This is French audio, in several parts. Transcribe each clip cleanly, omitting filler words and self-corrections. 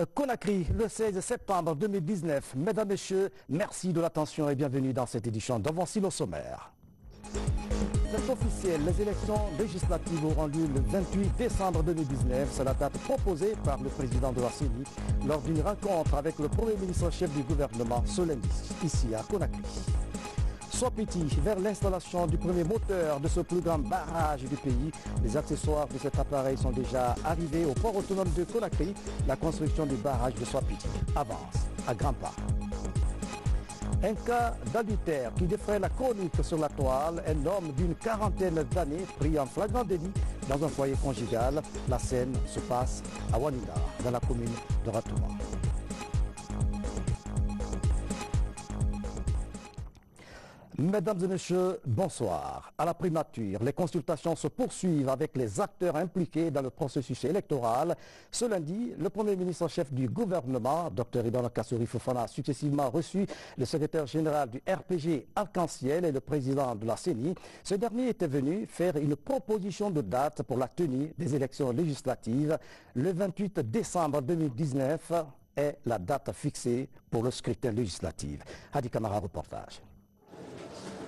Conakry, le 16 septembre 2019. Mesdames, Messieurs, merci de l'attention et bienvenue dans cette édition. Voici le sommaire. C'est officiel, les élections législatives auront lieu le 28 décembre 2019. C'est la date proposée par le président de la CENI lors d'une rencontre avec le Premier ministre chef du gouvernement ce lundi, ici à Conakry. Swapiti vers l'installation du premier moteur de ce plus grand barrage du pays. Les accessoires de cet appareil sont déjà arrivés au port autonome de Conakry. La construction du barrage de Swapiti avance à grands pas. Un cas d'adultère qui défraie la chronique sur la toile. Un homme d'une quarantaine d'années pris en flagrant délit dans un foyer conjugal. La scène se passe à Wanida, dans la commune de Ratouma. Mesdames et messieurs, bonsoir. À la primature, les consultations se poursuivent avec les acteurs impliqués dans le processus électoral. Ce lundi, le Premier ministre chef du gouvernement, Dr Ibrahima Kassory Fofana, a successivement reçu le secrétaire général du RPG Arc-en-Ciel et le président de la CENI. Ce dernier était venu faire une proposition de date pour la tenue des élections législatives. Le 28 décembre 2019 est la date fixée pour le scrutin législatif. Hadi Kamara, reportage.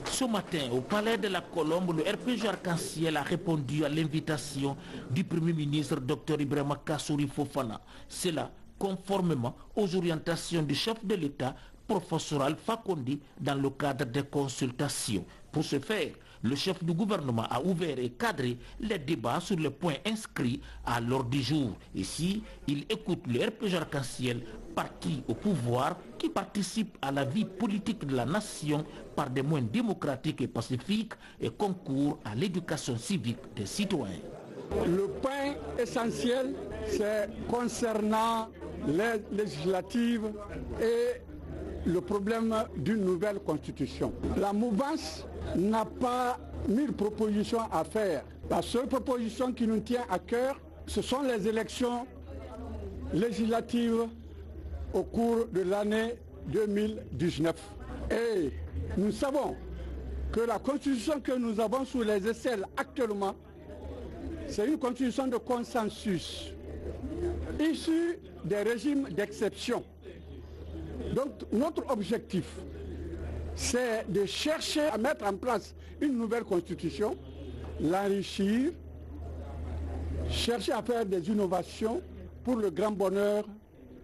Ce matin, au palais de la Colombe, le RPG Arc-en-Ciel a répondu à l'invitation du Premier ministre Dr Ibrahima Kassory Fofana. Cela conformément aux orientations du chef de l'État, professeur Alpha Condé, dans le cadre des consultations. Pour ce faire, le chef du gouvernement a ouvert et cadré les débats sur les points inscrits à l'ordre du jour. Ici, il écoute le RPG Arc-en-Ciel, parti au pouvoir qui participe à la vie politique de la nation par des moyens démocratiques et pacifiques et concourt à l'éducation civique des citoyens. Le point essentiel, c'est concernant les législatives et le problème d'une nouvelle constitution. La mouvance n'a pas 1000 propositions à faire. La seule proposition qui nous tient à cœur, ce sont les élections législatives au cours de l'année 2019. Et nous savons que la constitution que nous avons sous les aisselles actuellement, c'est une constitution de consensus, issue des régimes d'exception. Donc notre objectif, c'est de chercher à mettre en place une nouvelle constitution, l'enrichir, chercher à faire des innovations pour le grand bonheur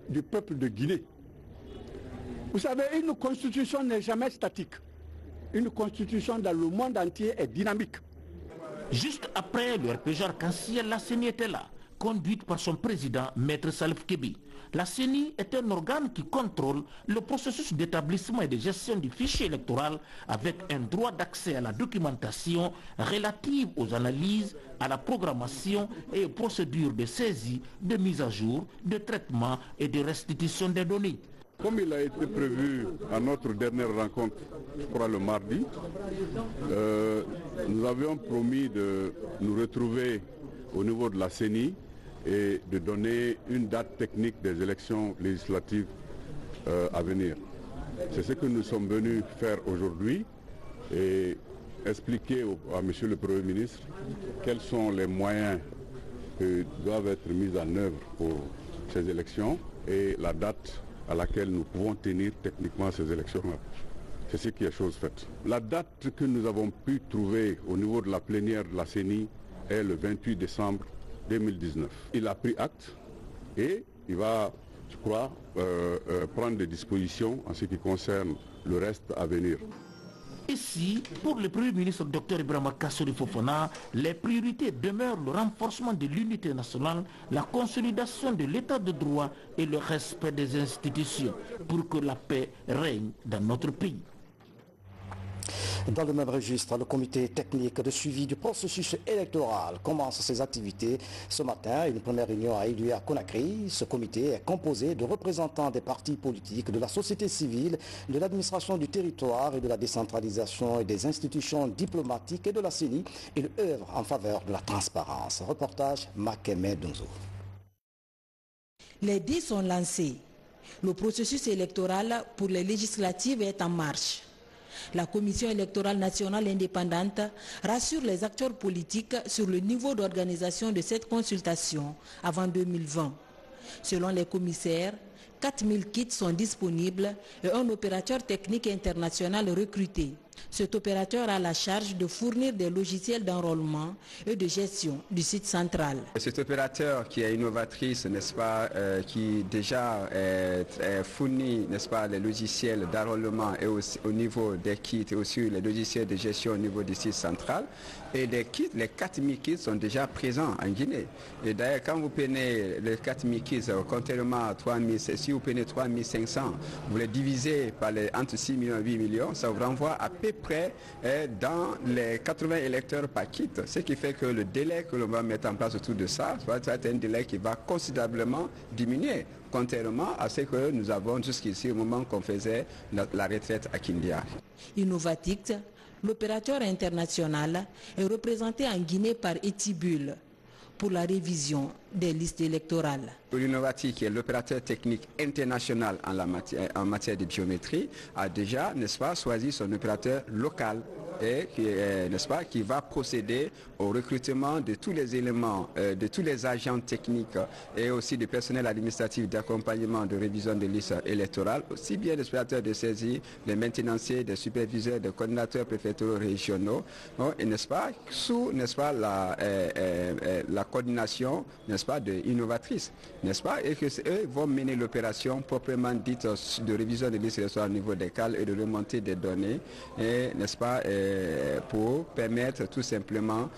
du peuple de Guinée. Vous savez, une constitution n'est jamais statique. Une constitution dans le monde entier est dynamique. Juste après le RPG Arc-en-Ciel, la CENI était là, conduite par son président, Maître Salif Kebi. La CENI est un organe qui contrôle le processus d'établissement et de gestion du fichier électoral avec un droit d'accès à la documentation relative aux analyses, à la programmation et aux procédures de saisie, de mise à jour, de traitement et de restitution des données. Comme il a été prévu à notre dernière rencontre, je crois le mardi, nous avions promis de nous retrouver au niveau de la CENI et de donner une date technique des élections législatives à venir. C'est ce que nous sommes venus faire aujourd'hui et expliquer à Monsieur le Premier ministre quels sont les moyens qui doivent être mis en œuvre pour ces élections et la date à laquelle nous pouvons tenir techniquement ces élections-là. C'est ce qui est chose faite. La date que nous avons pu trouver au niveau de la plénière de la CENI est le 28 décembre 2019. Il a pris acte et il va, je crois, prendre des dispositions en ce qui concerne le reste à venir. Ici, pour le Premier ministre Dr Ibrahima Kassory Fofana, les priorités demeurent le renforcement de l'unité nationale, la consolidation de l'état de droit et le respect des institutions pour que la paix règne dans notre pays. Dans le même registre, le comité technique de suivi du processus électoral commence ses activités. Ce matin, une première réunion a eu lieu à Conakry. Ce comité est composé de représentants des partis politiques, de la société civile, de l'administration du territoire et de la décentralisation et des institutions diplomatiques et de la CENI. Il œuvre en faveur de la transparence. Reportage Makeme Donzo. Les dés sont lancés. Le processus électoral pour les législatives est en marche. La Commission électorale nationale indépendante rassure les acteurs politiques sur le niveau d'organisation de cette consultation avant 2020. Selon les commissaires, 4000 kits sont disponibles et un opérateur technique international recruté. Cet opérateur a la charge de fournir des logiciels d'enrôlement et de gestion du site central. Cet opérateur qui est innovatrice, n'est-ce pas, qui déjà fournit, n'est-ce pas, les logiciels d'enrôlement et aussi, au niveau des kits et aussi les logiciels de gestion au niveau du site central. Et les kits, les 4000 kits sont déjà présents en Guinée. Et d'ailleurs, quand vous prenez les 4000 kits, contrairement à 3000, si vous prenez 3500, vous les divisez par entre 6 millions et 8 millions, ça vous renvoie à peu près dans les 80 électeurs par kit. Ce qui fait que le délai que l'on va mettre en place autour de ça, ça va être un délai qui va considérablement diminuer, contrairement à ce que nous avons jusqu'ici au moment qu'on faisait la retraite à Kindia. Innovatix, l'opérateur international, est représenté en Guinée par Etibul pour la révision des listes électorales. Innovatix, qui est l'opérateur technique international en matière de biométrie, a déjà, n'est-ce pas, choisi son opérateur local et qui, n'est-ce pas, qui va procéder au recrutement de tous les éléments, de tous les agents techniques et aussi du personnel administratif d'accompagnement de révision des listes électorales, aussi bien des opérateurs de saisie, des maintenanciers, des superviseurs, des coordinateurs préfectoraux régionaux, et n'est-ce pas, sous, n'est-ce pas, la coordination, n'est-ce pas, de Innovatix, n'est-ce pas, et que eux vont mener l'opération proprement dite de révision des listes électorales au niveau des CAL et de remontée des données, et n'est-ce pas, pour permettre tout simplement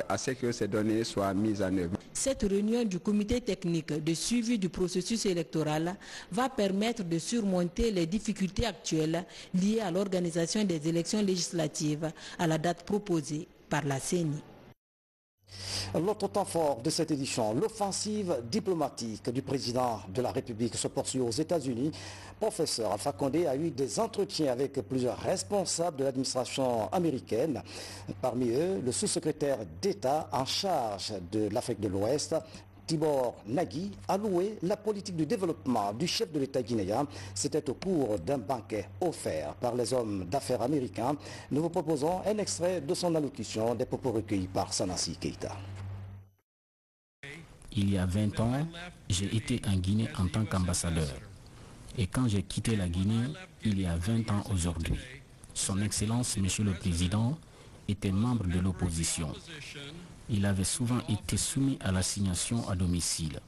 à ce que ces données soient mises en œuvre. Cette réunion du comité technique de suivi du processus électoral va permettre de surmonter les difficultés actuelles liées à l'organisation des élections législatives à la date proposée par la CENI. L'autre temps fort de cette édition, l'offensive diplomatique du président de la République se poursuit aux États-Unis. Professeur Alpha Condé a eu des entretiens avec plusieurs responsables de l'administration américaine. Parmi eux, le sous-secrétaire d'État en charge de l'Afrique de l'Ouest, Tibor Nagy, a loué la politique du développement du chef de l'État guinéen. C'était au cours d'un banquet offert par les hommes d'affaires américains. Nous vous proposons un extrait de son allocution, des propos recueillis par Sanassi Keïta. Il y a 20 ans, j'ai été en Guinée en tant qu'ambassadeur. Et quand j'ai quitté la Guinée, il y a 20 ans aujourd'hui, Son Excellence, Monsieur le Président, était membre de l'opposition. Il avait souvent été soumis à l'assignation à domicile.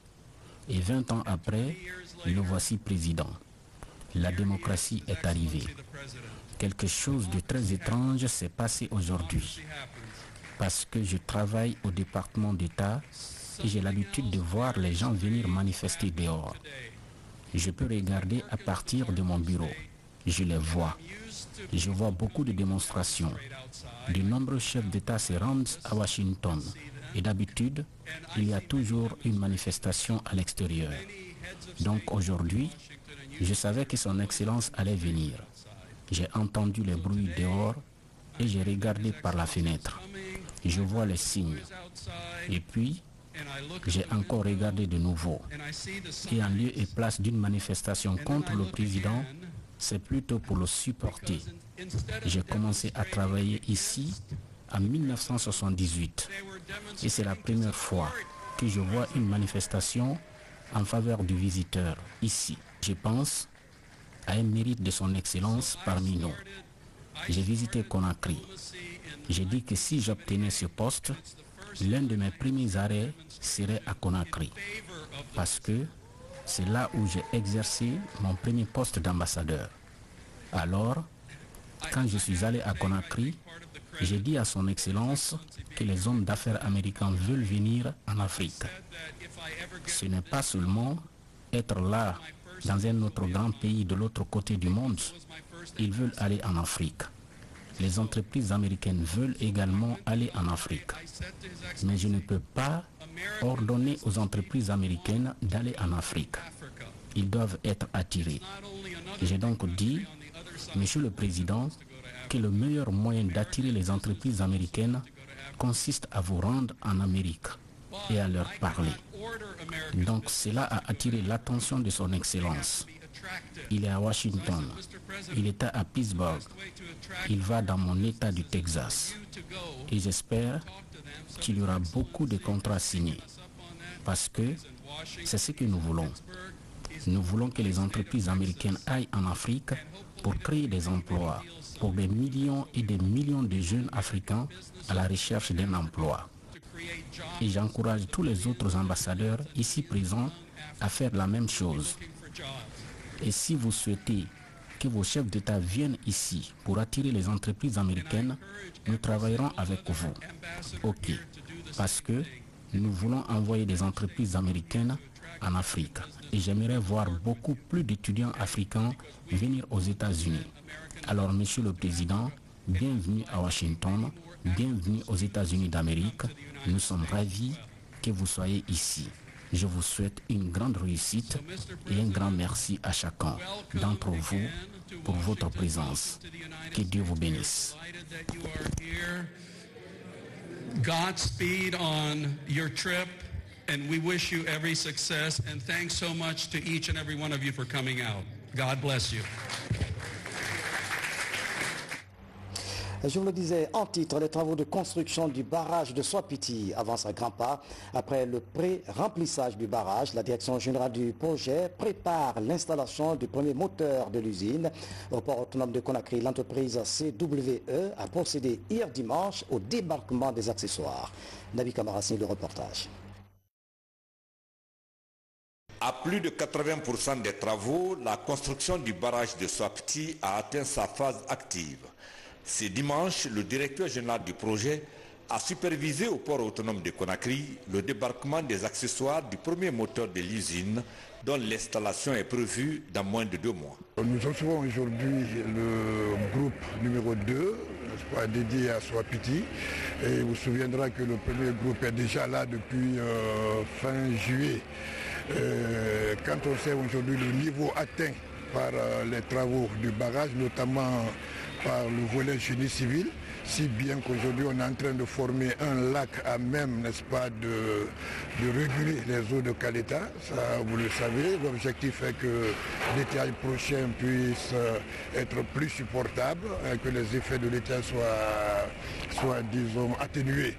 Et 20 ans après, le voici président. La démocratie est arrivée. Quelque chose de très étrange s'est passé aujourd'hui. Parce que je travaille au département d'État et j'ai l'habitude de voir les gens venir manifester dehors. Je peux regarder à partir de mon bureau. Je les vois. Je vois beaucoup de démonstrations. De nombreux chefs d'État se rendent à Washington. Et d'habitude, il y a toujours une manifestation à l'extérieur. Donc aujourd'hui, je savais que son Excellence allait venir. J'ai entendu les bruits dehors et j'ai regardé par la fenêtre. Je vois les signes. Et puis, j'ai encore regardé de nouveau. Et en lieu et place d'une manifestation contre le président, c'est plutôt pour le supporter. J'ai commencé à travailler ici en 1978. Et c'est la première fois que je vois une manifestation en faveur du visiteur ici. Je pense à un mérite de son Excellence parmi nous. J'ai visité Conakry. J'ai dit que si j'obtenais ce poste, l'un de mes premiers arrêts serait à Conakry. Parce que c'est là où j'ai exercé mon premier poste d'ambassadeur. Alors, quand je suis allé à Conakry, j'ai dit à son Excellence que les hommes d'affaires américains veulent venir en Afrique. Ce n'est pas seulement être là, dans un autre grand pays de l'autre côté du monde. Ils veulent aller en Afrique. Les entreprises américaines veulent également aller en Afrique. Mais je ne peux pas ordonner aux entreprises américaines d'aller en Afrique. Ils doivent être attirés. J'ai donc dit, Monsieur le Président, que le meilleur moyen d'attirer les entreprises américaines consiste à vous rendre en Amérique et à leur parler. Donc cela a attiré l'attention de son Excellence. Il est à Washington, il était à Pittsburgh, il va dans mon État du Texas. Et j'espère qu'il y aura beaucoup de contrats signés. parce que c'est ce que nous voulons. Nous voulons que les entreprises américaines aillent en Afrique pour créer des emplois pour des millions et des millions de jeunes Africains à la recherche d'un emploi. Et j'encourage tous les autres ambassadeurs ici présents à faire la même chose. Et si vous souhaitez que vos chefs d'État viennent ici pour attirer les entreprises américaines, nous travaillerons avec vous. OK. Parce que nous voulons envoyer des entreprises américaines en Afrique. Et j'aimerais voir beaucoup plus d'étudiants africains venir aux États-Unis. Alors, Monsieur le Président, bienvenue à Washington, bienvenue aux États-Unis d'Amérique. Nous sommes ravis que vous soyez ici. Je vous souhaite une grande réussite et un grand merci à chacun d'entre vous pour votre présence. Que Dieu vous bénisse. Godspeed on your trip, and we wish you every success, and thanks so much to each and every one of you for coming out. God bless you. Je vous le disais en titre, les travaux de construction du barrage de Soapiti avancent à grands pas. Après le pré-remplissage du barrage, la direction générale du projet prépare l'installation du premier moteur de l'usine. Au port autonome de Conakry, l'entreprise CWE a procédé hier dimanche au débarquement des accessoires. Nabi Kamara signe le reportage. À plus de 80% des travaux, la construction du barrage de Soapiti a atteint sa phase active. Ce dimanche, le directeur général du projet a supervisé au port autonome de Conakry le débarquement des accessoires du premier moteur de l'usine dont l'installation est prévue dans moins de 2 mois. Nous recevons aujourd'hui le groupe numéro 2, dédié à Soapiti. Et vous vous souviendrez que le premier groupe est déjà là depuis fin juillet. Quand on sait aujourd'hui le niveau atteint par les travaux du barrage, notamment par le volet génie civil, si bien qu'aujourd'hui on est en train de former un lac à même, n'est-ce pas, de réguler les eaux de Caleta. Ça, vous le savez, l'objectif est que l'étiage prochain puisse être plus supportable, que les effets de l'étiage soient, disons, atténués.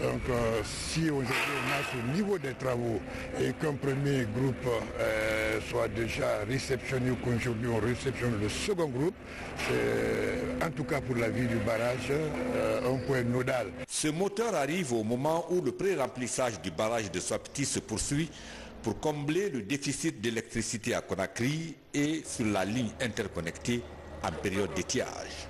Donc si aujourd'hui on a ce niveau des travaux et qu'un premier groupe soit déjà réceptionné ou qu'aujourd'hui on réceptionne le second groupe, c'est en tout cas pour la vie du barrage un point nodal. Ce moteur arrive au moment où le pré-remplissage du barrage de Soapiti se poursuit pour combler le déficit d'électricité à Conakry et sur la ligne interconnectée en période d'étiage.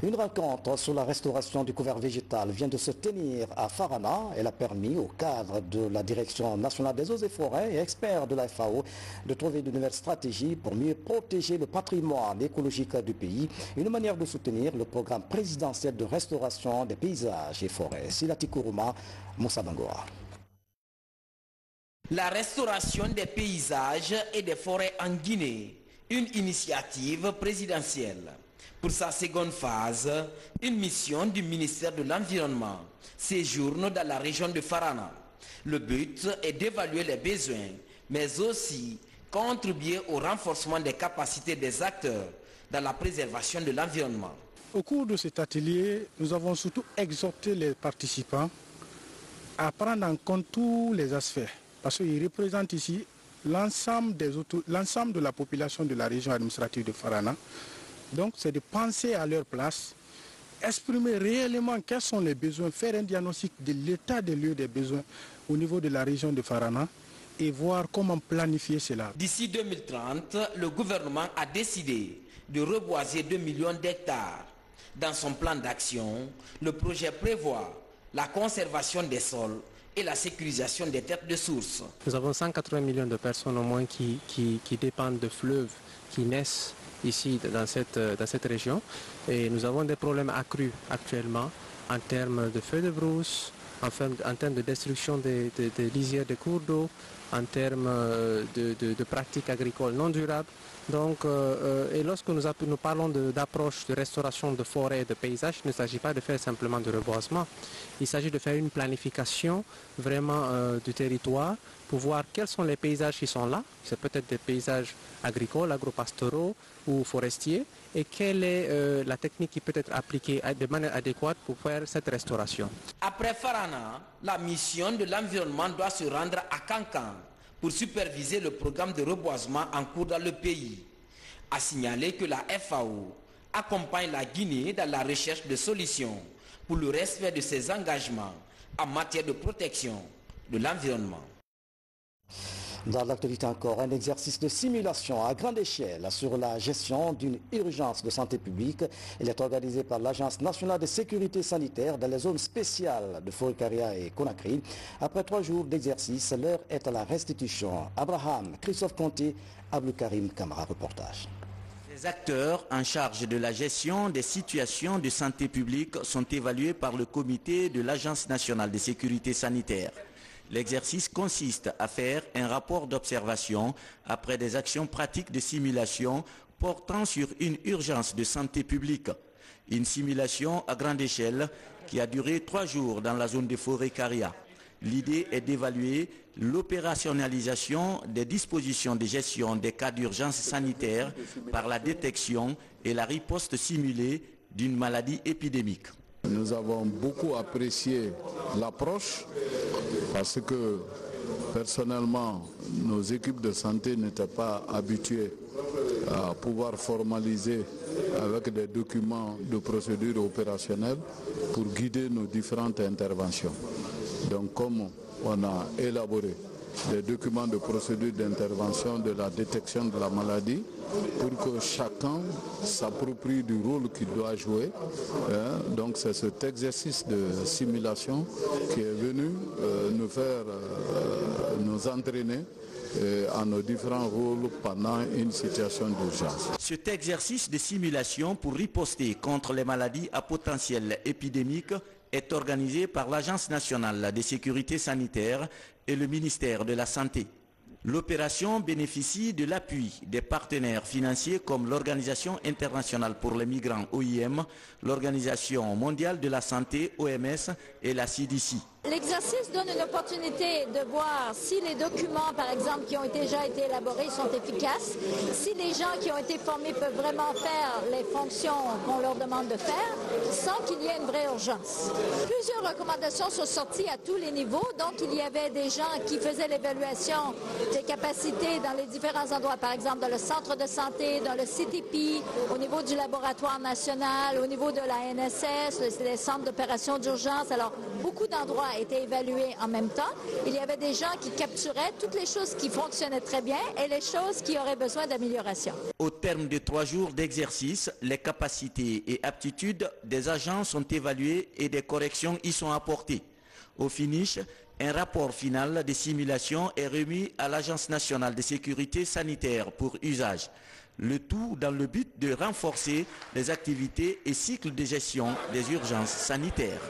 Une rencontre sur la restauration du couvert végétal vient de se tenir à Farana. Elle a permis au cadre de la Direction nationale des eaux et forêts et experts de la FAO de trouver de nouvelles stratégies pour mieux protéger le patrimoine écologique du pays. Une manière de soutenir le programme présidentiel de restauration des paysages et forêts. Silati Kourouma, Moussa Bangoa. La restauration des paysages et des forêts en Guinée, une initiative présidentielle. Pour sa seconde phase, une mission du ministère de l'Environnement séjourne dans la région de Farana. Le but est d'évaluer les besoins, mais aussi contribuer au renforcement des capacités des acteurs dans la préservation de l'environnement. Au cours de cet atelier, nous avons surtout exhorté les participants à prendre en compte tous les aspects, parce qu'ils représentent ici l'ensemble de la population de la région administrative de Farana. Donc c'est de penser à leur place, exprimer réellement quels sont les besoins, faire un diagnostic de l'état des lieux des besoins au niveau de la région de Farana et voir comment planifier cela. D'ici 2030, le gouvernement a décidé de reboiser 2 millions d'hectares. Dans son plan d'action, le projet prévoit la conservation des sols et la sécurisation des terres de source. Nous avons 180 millions de personnes au moins qui dépendent de fleuves qui naissent ici dans cette région et nous avons des problèmes accrus actuellement en termes de feux de brousse, en termes de destruction des lisières de cours d'eau, en termes de pratiques agricoles non durables. Donc, et lorsque nous parlons d'approche de restauration de forêts et de paysages, il ne s'agit pas de faire simplement de reboisement. Il s'agit de faire une planification vraiment du territoire pour voir quels sont les paysages qui sont là. C'est peut-être des paysages agricoles, agropastoraux ou forestiers, et quelle est la technique qui peut être appliquée de manière adéquate pour faire cette restauration. Après Farana, la mission de l'environnement doit se rendre à Kankan pour superviser le programme de reboisement en cours dans le pays. A signaler que la FAO accompagne la Guinée dans la recherche de solutions pour le respect de ses engagements en matière de protection de l'environnement. Dans l'actualité encore, un exercice de simulation à grande échelle sur la gestion d'une urgence de santé publique. Il est organisé par l'Agence nationale de sécurité sanitaire dans les zones spéciales de Forêt-Caria et Conakry. Après 3 jours d'exercice, l'heure est à la restitution. Abraham, Christophe Conté, Abdou Karim Kamara, reportage. Les acteurs en charge de la gestion des situations de santé publique sont évalués par le comité de l'Agence nationale de sécurité sanitaire. L'exercice consiste à faire un rapport d'observation après des actions pratiques de simulation portant sur une urgence de santé publique. Une simulation à grande échelle qui a duré 3 jours dans la zone de Forêt-Caria. L'idée est d'évaluer l'opérationnalisation des dispositions de gestion des cas d'urgence sanitaire par la détection et la riposte simulée d'une maladie épidémique. Nous avons beaucoup apprécié l'approche parce que personnellement, nos équipes de santé n'étaient pas habituées à pouvoir formaliser avec des documents de procédure opérationnelle pour guider nos différentes interventions. Donc comme on a élaboré des documents de procédure d'intervention de la détection de la maladie pour que chacun s'approprie du rôle qu'il doit jouer. Donc c'est cet exercice de simulation qui est venu nous entraîner à nos différents rôles pendant une situation d'urgence. Cet exercice de simulation pour riposter contre les maladies à potentiel épidémique est organisé par l'Agence nationale de sécurité sanitaire et le ministère de la Santé. L'opération bénéficie de l'appui des partenaires financiers comme l'Organisation internationale pour les migrants OIM, l'Organisation mondiale de la santé OMS et la CDC. L'exercice donne une opportunité de voir si les documents, par exemple, qui ont déjà été élaborés sont efficaces, si les gens qui ont été formés peuvent vraiment faire les fonctions qu'on leur demande de faire, sans qu'il y ait une vraie urgence. Plusieurs recommandations sont sorties à tous les niveaux, donc il y avait des gens qui faisaient l'évaluation des capacités dans les différents endroits, par exemple dans le centre de santé, dans le CTP, au niveau du laboratoire national, au niveau de la NSS, les centres d'opération d'urgence. Alors, beaucoup d'endroits étaient évalués en même temps. Il y avait des gens qui capturaient toutes les choses qui fonctionnaient très bien et les choses qui auraient besoin d'amélioration. Au terme de 3 jours d'exercice, les capacités et aptitudes des agents sont évaluées et des corrections y sont apportées. Au finish, un rapport final de simulation est remis à l'Agence nationale de sécurité sanitaire pour usage. Le tout dans le but de renforcer les activités et cycles de gestion des urgences sanitaires.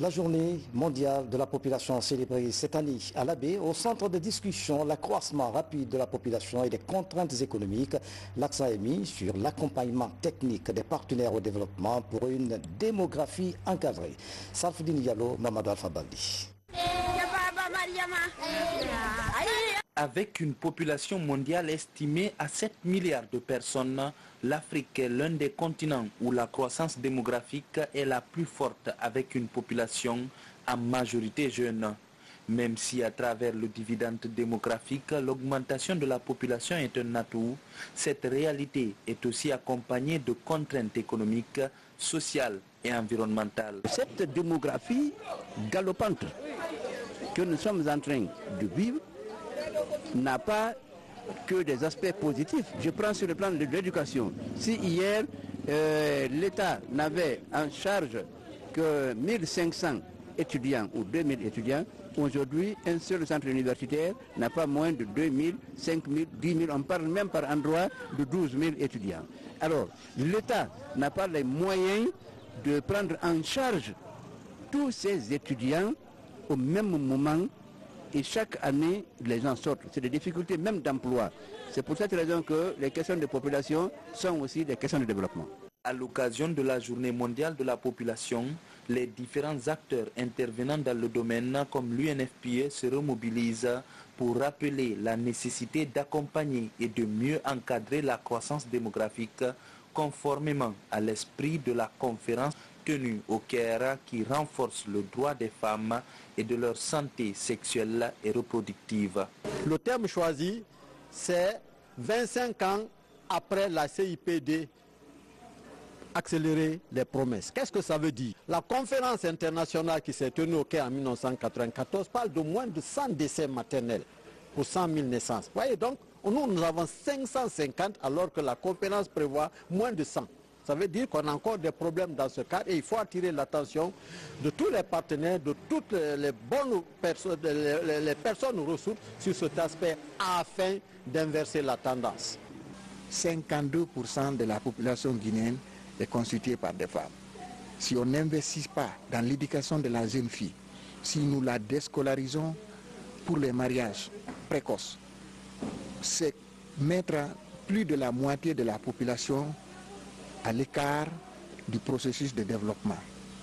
La journée mondiale de la population célébrée cette année à l'Abbé, au centre de discussion, l'accroissement rapide de la population et des contraintes économiques. L'accent est mis sur l'accompagnement technique des partenaires au développement pour une démographie encadrée. Salfoudine Diallo, Mamadou Alpha Baldi. Avec une population mondiale estimée à 7 milliards de personnes, l'Afrique est l'un des continents où la croissance démographique est la plus forte avec une population en majorité jeune. Même si à travers le dividende démographique, l'augmentation de la population est un atout, cette réalité est aussi accompagnée de contraintes économiques, sociales et environnementales. Cette démographie galopante que nous sommes en train de vivre n'a pas que des aspects positifs. Je prends sur le plan de l'éducation. Si hier, l'État n'avait en charge que 1500 étudiants ou 2000 étudiants, aujourd'hui, un seul centre universitaire n'a pas moins de 2000, 5000, 10 000. On parle même par endroit de 12 000 étudiants. Alors, l'État n'a pas les moyens de prendre en charge tous ces étudiants au même moment. Et chaque année, les gens sortent. C'est des difficultés même d'emploi. C'est pour cette raison que les questions de population sont aussi des questions de développement. À l'occasion de la Journée mondiale de la population, les différents acteurs intervenant dans le domaine comme l'UNFPA se remobilisent pour rappeler la nécessité d'accompagner et de mieux encadrer la croissance démographique conformément à l'esprit de la conférence tenue au Caire qui renforce le droit des femmes et de leur santé sexuelle et reproductive. Le terme choisi, c'est 25 ans après la CIPD. Accélérer les promesses. Qu'est-ce que ça veut dire? La conférence internationale qui s'est tenue au Caire en 1994 parle de moins de 100 décès maternels pour 100 000 naissances. Vous voyez donc, nous avons 550 alors que la conférence prévoit moins de 100. Ça veut dire qu'on a encore des problèmes dans ce cadre et il faut attirer l'attention de tous les partenaires, de toutes les bonnes personnes, les personnes ressources sur cet aspect afin d'inverser la tendance. 52% de la population guinéenne est constituée par des femmes. Si on n'investit pas dans l'éducation de la jeune fille, si nous la déscolarisons pour les mariages précoces, c'est mettre plus de la moitié de la population à l'écart du processus de développement.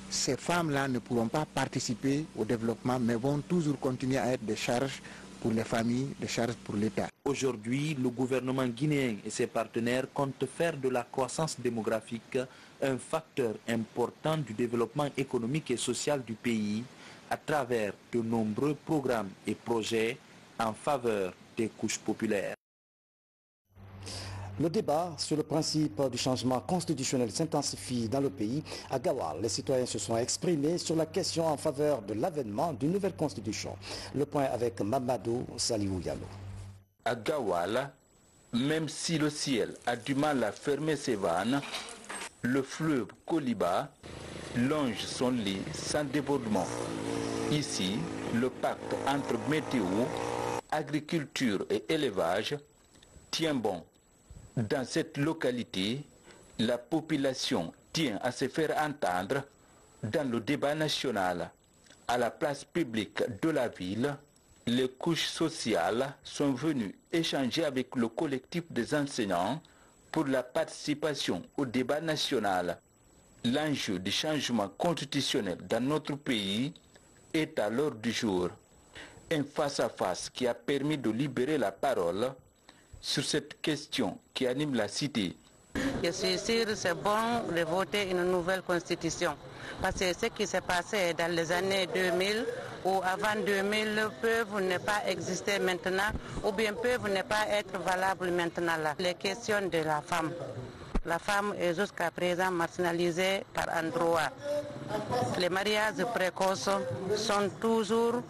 Ces femmes-là ne pourront pas participer au développement, mais vont toujours continuer à être des charges pour les familles, des charges pour l'État. Aujourd'hui, le gouvernement guinéen et ses partenaires comptent faire de la croissance démographique un facteur important du développement économique et social du pays à travers de nombreux programmes et projets en faveur des couches populaires. Le débat sur le principe du changement constitutionnel s'intensifie dans le pays. À Gawal, les citoyens se sont exprimés sur la question en faveur de l'avènement d'une nouvelle constitution. Le point avec Mamadou Saliou Diallo. À Gawal, même si le ciel a du mal à fermer ses vannes, le fleuve Koliba longe son lit sans débordement. Ici, le pacte entre météo, agriculture et élevage tient bon. Dans cette localité, la population tient à se faire entendre dans le débat national. À la place publique de la ville, les couches sociales sont venues échanger avec le collectif des enseignants pour la participation au débat national. L'enjeu du changement constitutionnel dans notre pays est à l'ordre du jour. Un face-à-face qui a permis de libérer la parole sur cette question qui anime la cité. Je suis sûr que c'est bon de voter une nouvelle constitution. Parce que ce qui s'est passé dans les années 2000 ou avant 2000 peuvent ne pas exister maintenant ou bien peuvent ne pas être valables maintenant. Là. Les questions de la femme. La femme est jusqu'à présent marginalisée par endroit. Les mariages précoces sont toujours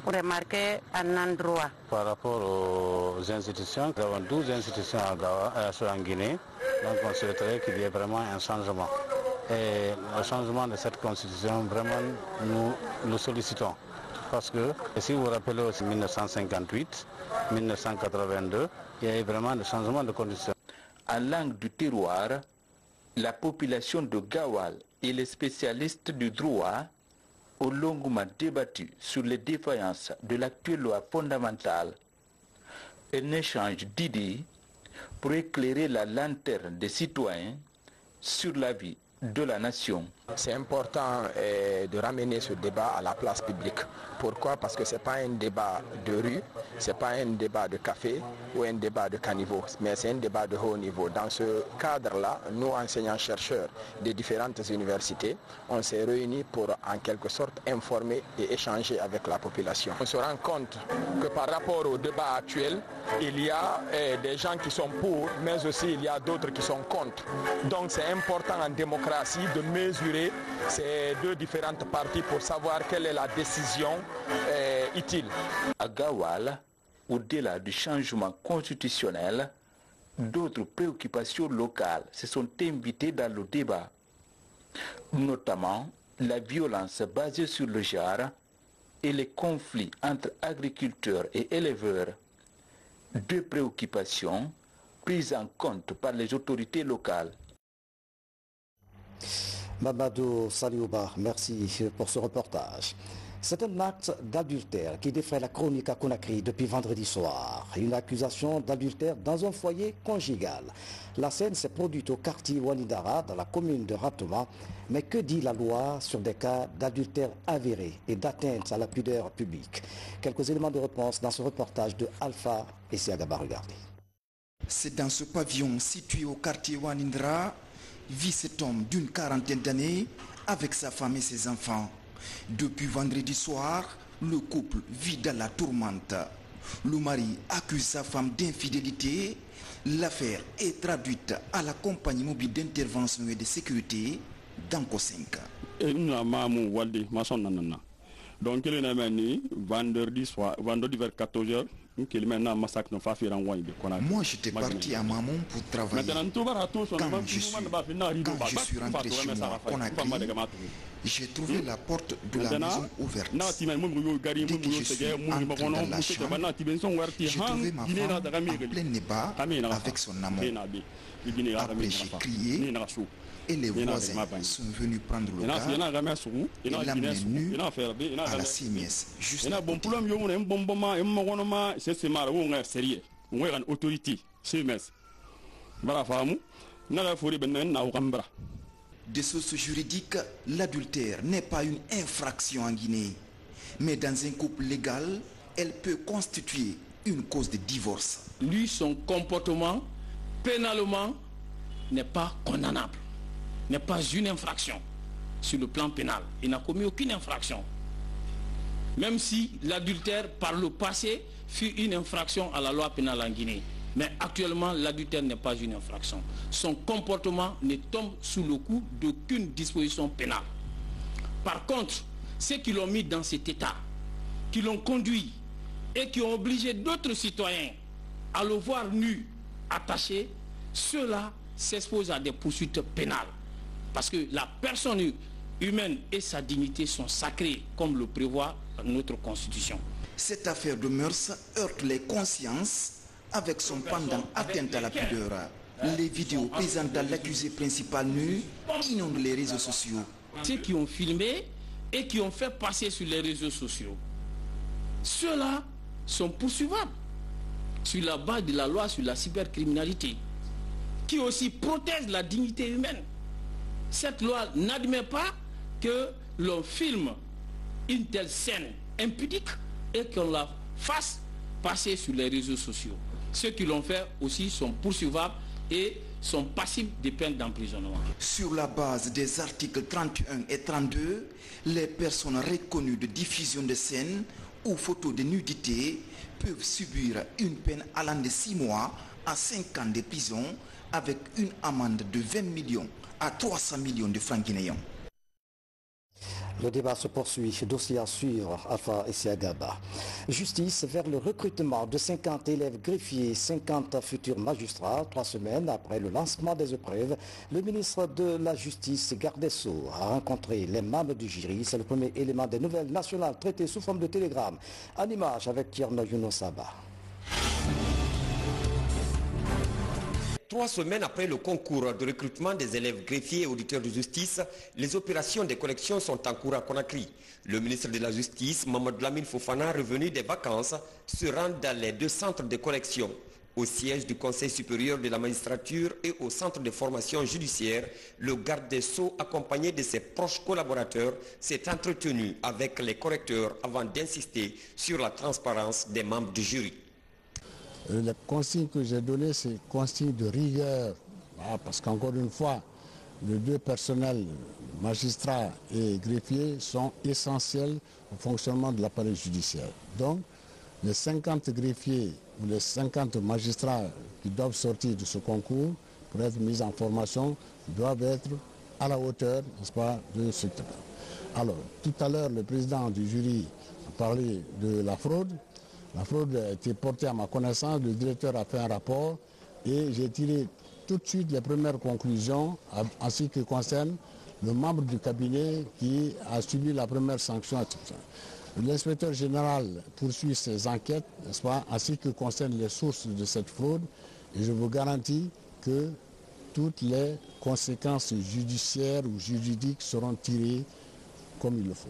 remarqué un endroit. Par rapport aux institutions, nous avons 12 institutions en Guinée, donc on souhaiterait qu'il y ait vraiment un changement. Et le changement de cette constitution, vraiment, nous le sollicitons. Parce que, si vous vous rappelez aussi 1958, 1982, il y a eu vraiment le changement de constitution. En langue du terroir, la population de Gawal et les spécialistes du droit ont longuement débattu sur les défaillances de l'actuelle loi fondamentale. Un échange d'idées pour éclairer la lanterne des citoyens sur la vie de la nation. C'est important de ramener ce débat à la place publique. Pourquoi? Parce que ce n'est pas un débat de rue, ce n'est pas un débat de café ou un débat de caniveau, mais c'est un débat de haut niveau. Dans ce cadre-là, nous, enseignants-chercheurs des différentes universités, on s'est réunis pour en quelque sorte informer et échanger avec la population. On se rend compte que par rapport au débat actuel, il y a des gens qui sont pour, mais aussi il y a d'autres qui sont contre. Donc c'est important en démocratie de mesurer ces deux différentes parties pour savoir quelle est la décision utile. À Gawal, au-delà du changement constitutionnel, d'autres préoccupations locales se sont invitées dans le débat, notamment la violence basée sur le genre et les conflits entre agriculteurs et éleveurs. Deux préoccupations prises en compte par les autorités locales. Mamadou Saliouba, merci pour ce reportage. C'est un acte d'adultère qui défraie la chronique à Conakry depuis vendredi soir. Une accusation d'adultère dans un foyer conjugal. La scène s'est produite au quartier Walidara, dans la commune de Ratoma. Mais que dit la loi sur des cas d'adultère avéré et d'atteinte à la pudeur publique? Quelques éléments de réponse dans ce reportage de Alpha et Siagaba. Regardez. C'est dans ce pavillon situé au quartier Walidara, vit cet homme d'une quarantaine d'années avec sa femme et ses enfants. Depuis vendredi soir, le couple vit dans la tourmente. Le mari accuse sa femme d'infidélité. L'affaire est traduite à la compagnie mobile d'intervention et de sécurité d'Anko 5. Donc il est vendredi soir, vendredi vers 14h. Moi j'étais parti à Mamon pour travailler. Quand je suis rentré chez moi, j'ai trouvé la porte de la maison ouverte. Dès que je suis entré dans la chambre, j'ai trouvé ma femme en plein débat avec son amant. Après j'ai crié et les voisins sont venus prendre le gars et l'amener nu à la CMS, juste à côté. De sources juridiques, l'adultère n'est pas une infraction en Guinée, mais dans un couple légal, elle peut constituer une cause de divorce. Lui, son comportement, pénalement, n'est pas condamnable, n'est pas une infraction sur le plan pénal. Il n'a commis aucune infraction. Même si l'adultère, par le passé, fut une infraction à la loi pénale en Guinée. Mais actuellement, l'adultère n'est pas une infraction. Son comportement ne tombe sous le coup d'aucune disposition pénale. Par contre, ceux qui l'ont mis dans cet état, qui l'ont conduit et qui ont obligé d'autres citoyens à le voir nu, attaché, ceux-là s'exposent à des poursuites pénales. Parce que la personne humaine et sa dignité sont sacrées, comme le prévoit notre Constitution. Cette affaire de mœurs heurte les consciences avec son pendant atteinte à la pudeur. Les vidéos présentant l'accusé principal nu inondent les réseaux sociaux. Ceux qui ont filmé et qui ont fait passer sur les réseaux sociaux, ceux-là sont poursuivables sur la base de la loi sur la cybercriminalité, qui aussi protège la dignité humaine. Cette loi n'admet pas que l'on filme une telle scène impudique et qu'on la fasse passer sur les réseaux sociaux. Ceux qui l'ont fait aussi sont poursuivables et sont passibles de peines d'emprisonnement. Sur la base des articles 31 et 32, les personnes reconnues de diffusion de scènes ou photos de nudité peuvent subir une peine allant de 6 mois à 5 ans de prison avec une amende de 20 millions à 300 millions de francs guinéens. Le débat se poursuit, dossier à suivre, Alpha et Siagaba. Justice vers le recrutement de 50 élèves greffiers, 50 futurs magistrats. 3 semaines après le lancement des épreuves, le ministre de la Justice, Garde des Sceaux, a rencontré les membres du jury. C'est le premier élément des nouvelles nationales traitées sous forme de télégramme. En image avec Tierno Younosaba. 3 semaines après le concours de recrutement des élèves greffiers et auditeurs de justice, les opérations de collection sont en cours à Conakry. Le ministre de la Justice, Mamadou Lamine Fofana, revenu des vacances, se rend dans les 2 centres de collection. Au siège du Conseil supérieur de la magistrature et au centre de formation judiciaire, le garde des Sceaux, accompagné de ses proches collaborateurs, s'est entretenu avec les correcteurs avant d'insister sur la transparence des membres du jury. Les consignes que j'ai données, c'est consignes de rigueur, parce qu'encore une fois, les 2 personnels, magistrats et greffiers, sont essentiels au fonctionnement de l'appareil judiciaire. Donc, les 50 greffiers ou les 50 magistrats qui doivent sortir de ce concours pour être mis en formation doivent être à la hauteur, n'est-ce pas, de ce temps. Alors, tout à l'heure, le président du jury a parlé de la fraude. La fraude a été portée à ma connaissance, le directeur a fait un rapport et j'ai tiré tout de suite les premières conclusions en ce qui concerne le membre du cabinet qui a subi la première sanction. L'inspecteur général poursuit ses enquêtes, n'est-ce pas, en ce qui concerne les sources de cette fraude et je vous garantis que toutes les conséquences judiciaires ou juridiques seront tirées comme il le faut.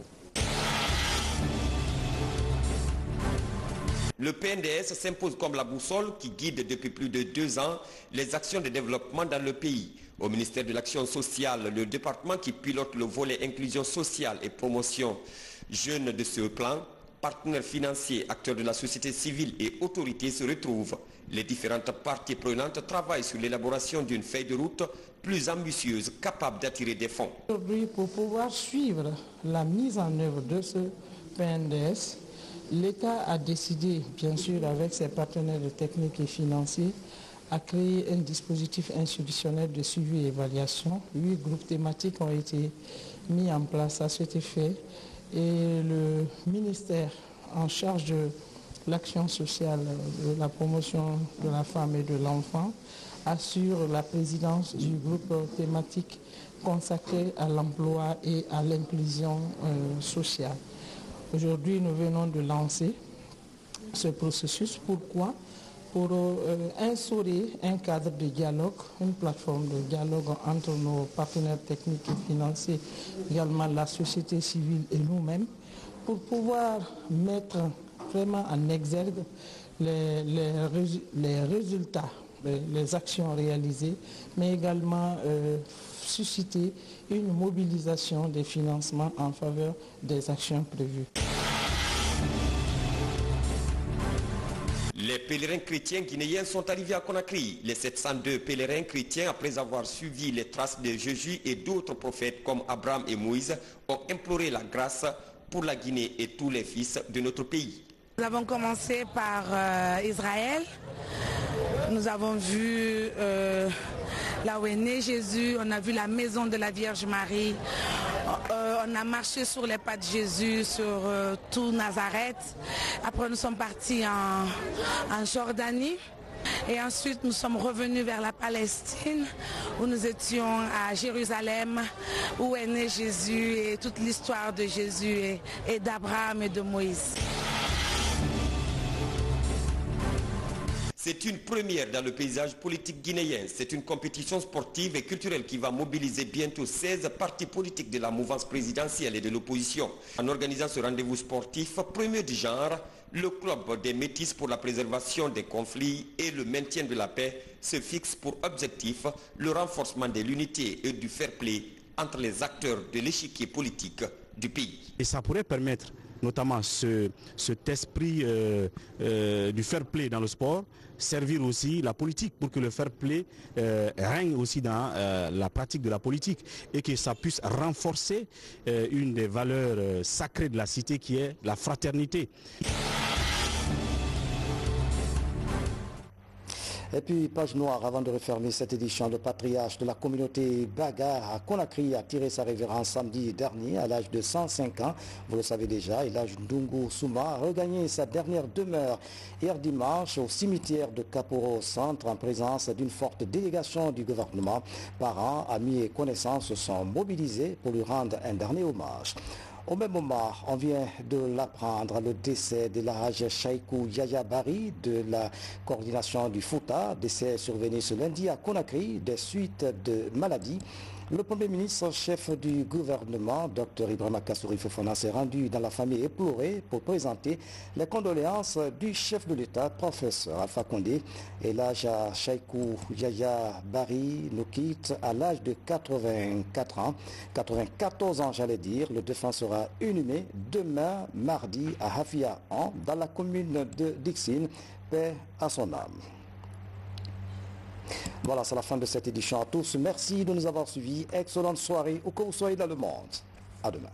Le PNDS s'impose comme la boussole qui guide depuis plus de 2 ans les actions de développement dans le pays. Au ministère de l'Action sociale, le département qui pilote le volet inclusion sociale et promotion jeune de ce plan, partenaires financiers, acteurs de la société civile et autorités se retrouvent. Les différentes parties prenantes travaillent sur l'élaboration d'une feuille de route plus ambitieuse, capable d'attirer des fonds. Aujourd'hui, pour pouvoir suivre la mise en œuvre de ce PNDS, l'État a décidé, bien sûr avec ses partenaires techniques et financiers, à créer un dispositif institutionnel de suivi et évaluation. 8 groupes thématiques ont été mis en place à cet effet et le ministère en charge de l'action sociale, de la promotion de la femme et de l'enfant assure la présidence du groupe thématique consacré à l'emploi et à l'inclusion sociale. Aujourd'hui, nous venons de lancer ce processus. Pourquoi ? Pour instaurer un cadre de dialogue, une plateforme de dialogue entre nos partenaires techniques et financiers, également la société civile et nous-mêmes, pour pouvoir mettre vraiment en exergue les résultats, les actions réalisées, mais également susciter une mobilisation des financements en faveur des actions prévues. Les pèlerins chrétiens guinéens sont arrivés à Conakry. Les 702 pèlerins chrétiens, après avoir suivi les traces de Jésus et d'autres prophètes comme Abraham et Moïse, ont imploré la grâce pour la Guinée et tous les fils de notre pays. Nous avons commencé par Israël. Nous avons vu là où est né Jésus, on a vu la maison de la Vierge Marie. On a marché sur les pas de Jésus, sur tout Nazareth. Après, nous sommes partis en Jordanie. Et ensuite, nous sommes revenus vers la Palestine, où nous étions à Jérusalem, où est né Jésus et toute l'histoire de Jésus et d'Abraham et de Moïse. C'est une première dans le paysage politique guinéen. C'est une compétition sportive et culturelle qui va mobiliser bientôt 16 partis politiques de la mouvance présidentielle et de l'opposition. En organisant ce rendez-vous sportif, premier du genre, le club des Métis pour la préservation des conflits et le maintien de la paix se fixe pour objectif le renforcement de l'unité et du fair play entre les acteurs de l'échiquier politique du pays. Et ça pourrait permettre notamment cet esprit du fair play dans le sport, servir aussi la politique pour que le fair play règne aussi dans la pratique de la politique et que ça puisse renforcer une des valeurs sacrées de la cité qui est la fraternité. Et puis, page noire, avant de refermer cette édition, le patriarche de la communauté Baga à Conakry a tiré sa révérence samedi dernier à l'âge de 105 ans. Vous le savez déjà, Elhadj Ndungu Souma a regagné sa dernière demeure hier dimanche au cimetière de Kaporo Centre en présence d'une forte délégation du gouvernement. Parents, amis et connaissances se sont mobilisés pour lui rendre un dernier hommage. Au même moment, on vient de l'apprendre, le décès de l'Elhadj Cheikou Yaya Bari de la coordination du Fouta, décès survenu ce lundi à Conakry des suites de maladie. Le Premier ministre, chef du gouvernement, Dr Ibrahima Kassouri Fofana, s'est rendu dans la famille éplorée pour présenter les condoléances du chef de l'État, professeur Alpha Condé. Elhadj Cheikou Yaya Bari nous quitte à l'âge de 84 ans. 94 ans, j'allais dire. Le défunt sera inhumé demain, mardi, à Hafia, dans la commune de Dixine. Paix à son âme. Voilà, c'est la fin de cette édition à tous. Merci de nous avoir suivis. Excellente soirée où que vous soyez dans le monde. À demain.